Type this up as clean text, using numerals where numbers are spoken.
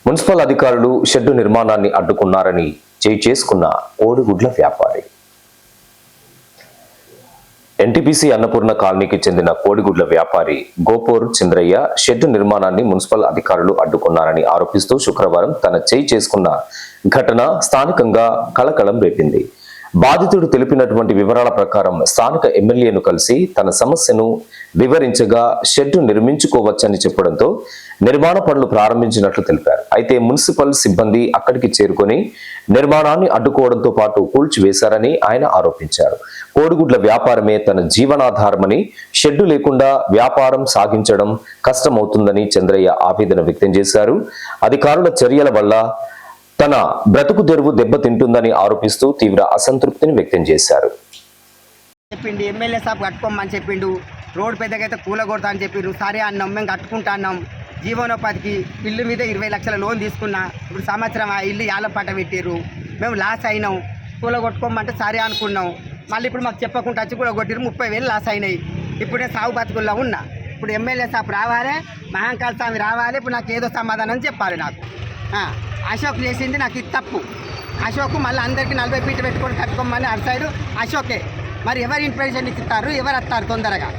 Municipal అధికారులు shed నిర్మాణాన్ని అడ్డుకున్నారని చేసుకున్న కోడిగుడ్ల వ్యాపారి. ఎన్టీపీసీ అన్నపూర్ణ కాలనీకి చెందిన కోడిగుడ్ల వ్యాపారి గోపూర్ చంద్రయ్య షెడ్డు నిర్మాణాన్ని మున్సిపల్ అధికారులు అడ్డుకున్నారని ఆరోపిస్తూ శుక్రవారం తన చేసుకున్న ఘటన స్థానికంగా కలకలం రేపింది. బాధితుడు తెలిపినటువంటి వివరాల ప్రకారం స్థానిక ఎమ్మెల్యేను కలిసి తన సమస్యను వివరించగా షెడ్డు నిర్మించుకోవచ్చని చెప్పడంతో నిర్మాణ పనులు ప్రారంభించినట్లు తెలిపారు. అయితే మున్సిపల్ సిబ్బంది అక్కడికి చేరుకొని నిర్మాణాన్ని అడ్డుకోవడంతో పాటు కూల్చివేశారని ఆయన ఆరోపించారు. కోడిగుడ్ల వ్యాపారమే తన జీవనాధారమని, షెడ్డు లేకుండా వ్యాపారం సాగించడం కష్టమవుతుందని చంద్రయ్య ఆవేదన వ్యక్తం చేశారు. అధికారుల చర్యల వల్ల తన బ్రతుకు తెరువు దెబ్బతింటుందని ఆరోపిస్తూ తీవ్ర అసంతృప్తిని వ్యక్తం చేశారు. చెప్పిండు ఎమ్మెల్యే సాబ్ కట్టుకోమని చెప్పిండు. రోడ్డు పెద్దగైతే కూలగొడతా అని చెప్పిండు. సరే అన్నాం, మేము కట్టుకుంటున్నాం. జీవనోపాధికి ఇల్లు మీద 20 లక్షల లోన్ తీసుకున్నా. ఇప్పుడు సంవత్సరం ఆ ఇల్లు యాల పట్ట పెట్టారు. మేము లాస్ అయినాం. కూలగొట్టుకోమంటే సరే అనుకున్నాం. మళ్ళీ ఇప్పుడు మాకు చెప్పకుండా వచ్చి కూడా కొట్టిరు. 30,000 లాస్ అయినాయి. ఇప్పుడు నేను సాగు బతుకుల్లో ఉన్నా. ఇప్పుడు ఎమ్మెల్యే సాబ్ రావాలి, మహంకాళ స్వామి రావాలి. ఇప్పుడు నాకు ఏదో సమాధానం చెప్పాలి. నాకు అశోక్ చేసింది నాకు ఇది తప్పు. అశోక్ మళ్ళీ అందరికీ 40 ఫీట్లు పెట్టుకొని కట్టుకోమని అటు సైడు అశోకే. మరి ఎవరు ఇన్ఫర్మేషన్ ఇస్తారు, ఎవరు వస్తారు తొందరగా?